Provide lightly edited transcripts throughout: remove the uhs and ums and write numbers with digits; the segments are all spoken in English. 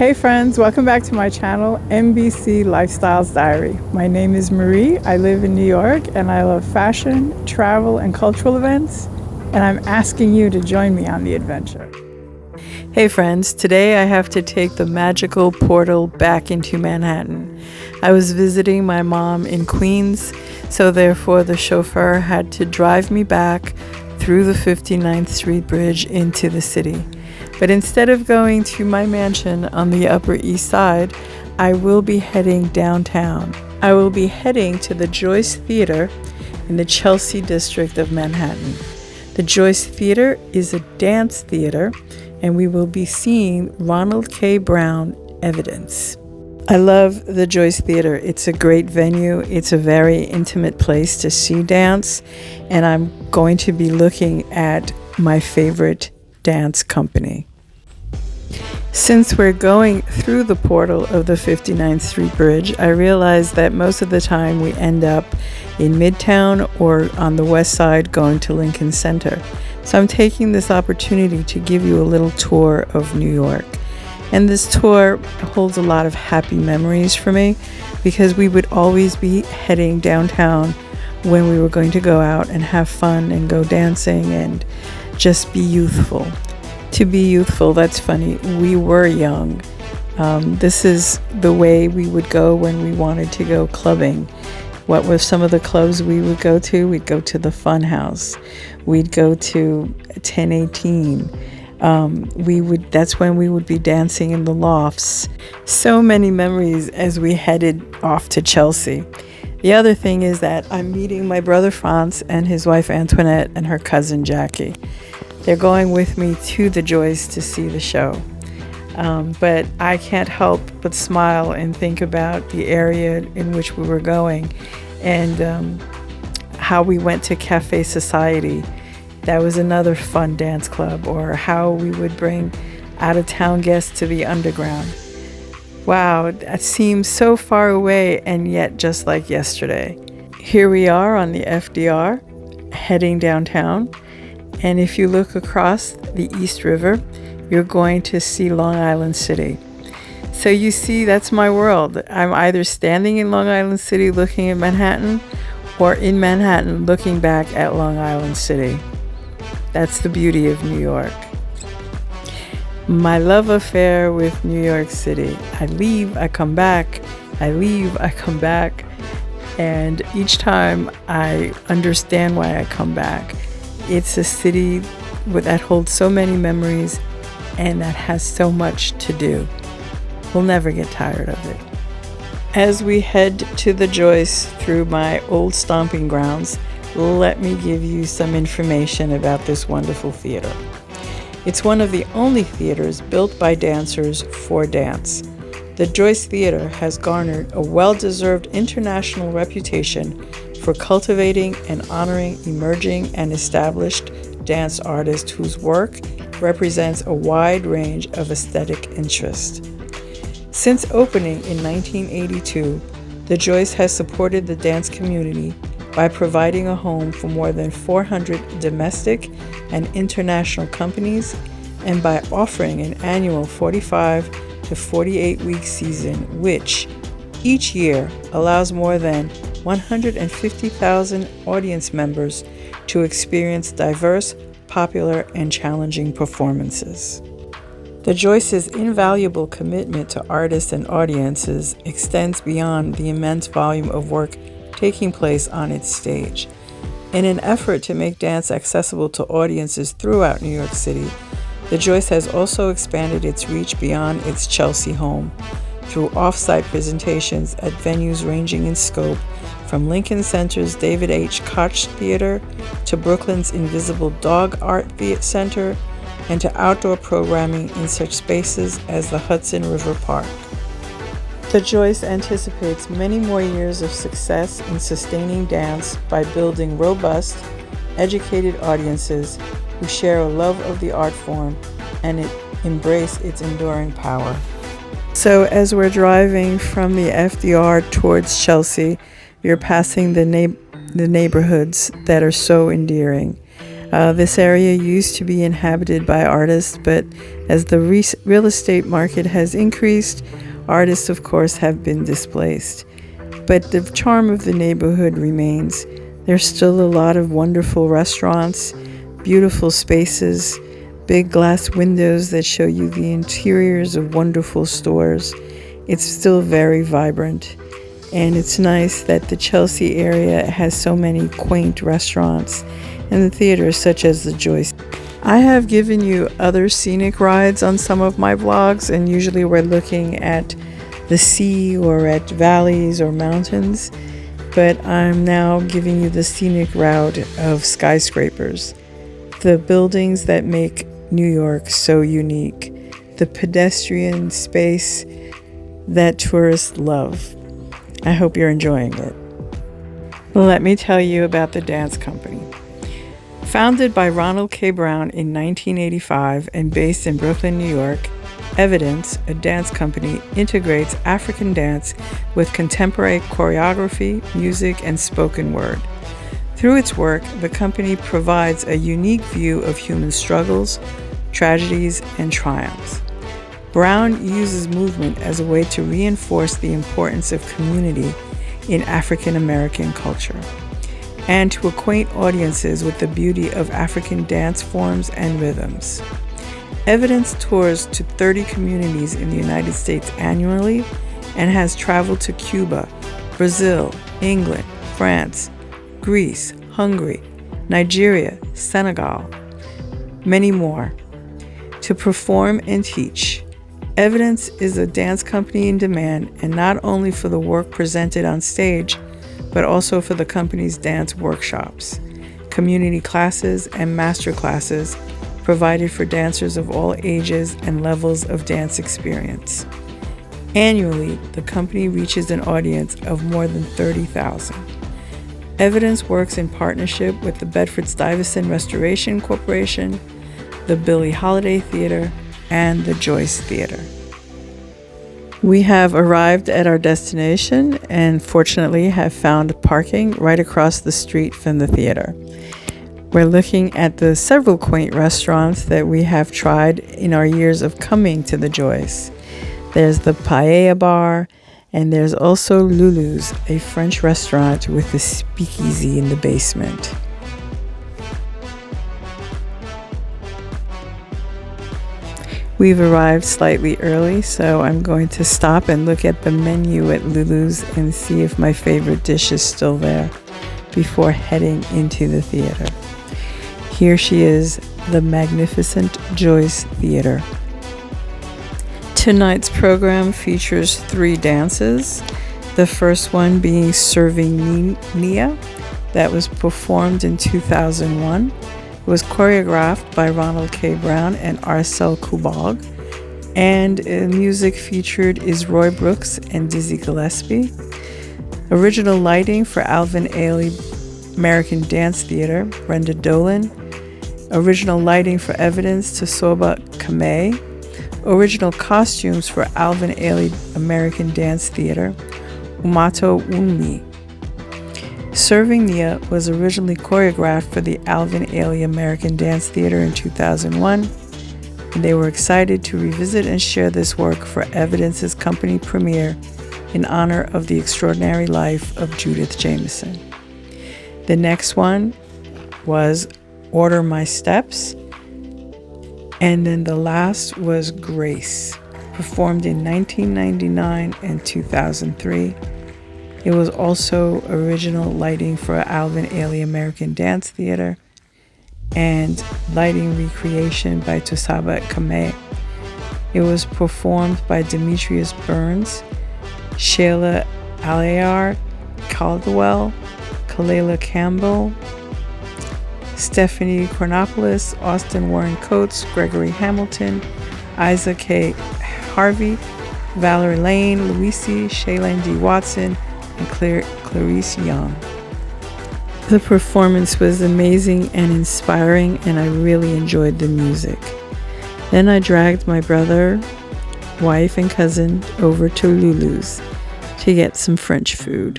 Hey friends, welcome back to my channel, MBC Lifestyles Diary. My name is Marie. I live in New York and I love fashion, travel, and cultural events. And I'm asking you to join me on the adventure. Hey friends, today I have to take the magical portal back into Manhattan. I was visiting my mom in Queens, so therefore the chauffeur had to drive me back through the 59th Street Bridge into the city. But instead of going to my mansion on the Upper East Side, I will be heading downtown. I will be heading to the Joyce Theater in the Chelsea district of Manhattan. The Joyce Theater is a dance theater, and we will be seeing Ronald K. Brown evidence. I love the Joyce Theater. It's a great venue. It's a very intimate place to see dance, and I'm going to be looking at my favorite dance company. Since we're going through the portal of the 59th Street Bridge, I realize that most of the time we end up in Midtown or on the West Side going to Lincoln Center. So I'm taking this opportunity to give you a little tour of New York. And this tour holds a lot of happy memories for me because we would always be heading downtown when we were going to go out and have fun and go dancing and just be youthful. To be youthful, that's funny. We were young. This is the way we would go when we wanted to go clubbing. What were some of the clubs we would go to? We'd go to the Fun House. We'd go to 1018. That's when we would be dancing in the lofts. So many memories as we headed off to Chelsea. The other thing is that I'm meeting my brother Franz and his wife Antoinette and her cousin Jackie. They're going with me to the Joyce to see the show. But I can't help but smile and think about the area in which we were going and how we went to Cafe Society. That was another fun dance club, or how we would bring out-of-town guests to the Underground. Wow, that seems so far away and yet just like yesterday. Here we are on the FDR, heading downtown. And if you look across the East River, you're going to see Long Island City. So you see, that's my world. I'm either standing in Long Island City looking at Manhattan, or in Manhattan looking back at Long Island City. That's the beauty of New York. My love affair with New York City. I leave, I come back. I leave, I come back. And each time I understand why I come back. It's a city that holds so many memories and that has so much to do. We'll never get tired of it. As we head to the Joyce through my old stomping grounds, let me give you some information about this wonderful theater. It's one of the only theaters built by dancers for dance. The Joyce Theater has garnered a well-deserved international reputation for cultivating and honoring emerging and established dance artists whose work represents a wide range of aesthetic interest. Since opening in 1982, the Joyce has supported the dance community by providing a home for more than 400 domestic and international companies, and by offering an annual 45 to 48-week season, which each year allows more than 150,000 audience members to experience diverse, popular, and challenging performances. The Joyce's invaluable commitment to artists and audiences extends beyond the immense volume of work taking place on its stage. In an effort to make dance accessible to audiences throughout New York City, the Joyce has also expanded its reach beyond its Chelsea home through off-site presentations at venues ranging in scope from Lincoln Center's David H. Koch Theater to Brooklyn's Invisible Dog Art Center, and to outdoor programming in such spaces as the Hudson River Park. The Joyce anticipates many more years of success in sustaining dance by building robust, educated audiences who share a love of the art form and embrace its enduring power. So as we're driving from the FDR towards Chelsea, you're passing the neighborhoods that are so endearing. This area used to be inhabited by artists, but as the real estate market has increased, artists, of course, have been displaced. But the charm of the neighborhood remains. There's still a lot of wonderful restaurants, beautiful spaces, big glass windows that show you the interiors of wonderful stores. It's still very vibrant. And it's nice that the Chelsea area has so many quaint restaurants and the theaters such as the Joyce. I have given you other scenic rides on some of my vlogs, and usually we're looking at the sea or at valleys or mountains, but I'm now giving you the scenic route of skyscrapers, the buildings that make New York so unique, the pedestrian space that tourists love. I hope you're enjoying it. Let me tell you about the dance company. Founded by Ronald K. Brown in 1985 and based in Brooklyn, New York, Evidence, a dance company, integrates African dance with contemporary choreography, music, and spoken word. Through its work, the company provides a unique view of human struggles, tragedies, and triumphs. Brown uses movement as a way to reinforce the importance of community in African American culture, and to acquaint audiences with the beauty of African dance forms and rhythms. Evidence tours to 30 communities in the United States annually and has traveled to Cuba, Brazil, England, France, Greece, Hungary, Nigeria, Senegal, many more, to perform and teach. Evidence is a dance company in demand, and not only for the work presented on stage, but also for the company's dance workshops, community classes, and master classes provided for dancers of all ages and levels of dance experience. Annually, the company reaches an audience of more than 30,000. Evidence works in partnership with the Bedford-Stuyvesant Restoration Corporation, the Billie Holiday Theater, and the Joyce Theater. We have arrived at our destination and fortunately have found parking right across the street from the theater. We're looking at the several quaint restaurants that we have tried in our years of coming to the Joyce. There's the Paella Bar, and there's also Lulu's, a French restaurant with a speakeasy in the basement. We've arrived slightly early, so I'm going to stop and look at the menu at Lulu's and see if my favorite dish is still there before heading into the theater. Here she is, the magnificent Joyce Theater. Tonight's program features 3 dances, the first one being Serving Nia, that was performed in 2001. It was choreographed by Ronald K. Brown and Arcel Kubog, and music featured is Roy Brooks and Dizzy Gillespie. Original lighting for Alvin Ailey American Dance Theater, Brenda Dolan. Original lighting for Evidence to Soba Kamei. Original costumes for Alvin Ailey American Dance Theater, Umato Unmi. Serving Nia was originally choreographed for the Alvin Ailey American Dance Theater in 2001, and they were excited to revisit and share this work for Evidence's company premiere in honor of the extraordinary life of Judith Jamison. The next one was Order My Steps, and then the last was Grace, performed in 1999 and 2003. It was also original lighting for Alvin Ailey American Dance Theater and lighting recreation by Tosaba Kamei. It was performed by Demetrius Burns, Shayla Alayar Caldwell, Kalela Campbell, Stephanie Chronopoulos, Austin Warren Coates, Gregory Hamilton, Isaac K. Harvey, Valerie Lane, Louisi, Shaylene D. Watson, and Clarice Young. The performance was amazing and inspiring, and I really enjoyed the music. Then I dragged my brother, wife, and cousin over to Lulu's to get some French food.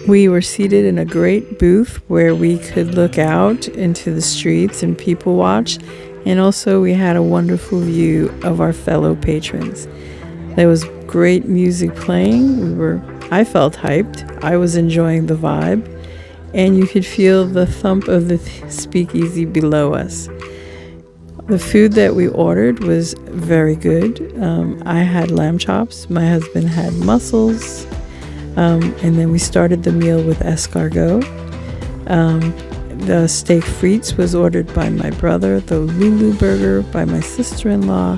We were seated in a great booth where we could look out into the streets and people watch, and also we had a wonderful view of our fellow patrons. There was great music playing. I felt hyped. I was enjoying the vibe, and you could feel the thump of the speakeasy below us. The food that we ordered was very good. I had lamb chops. My husband had mussels. And then we started the meal with escargot. The steak frites was ordered by my brother, the Lulu burger by my sister-in-law,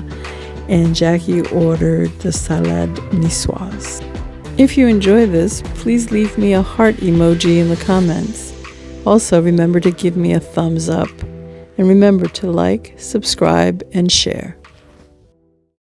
and Jackie ordered the salade niçoise. If you enjoy this, please leave me a heart emoji in the comments. Also, remember to give me a thumbs up. And remember to like, subscribe, and share.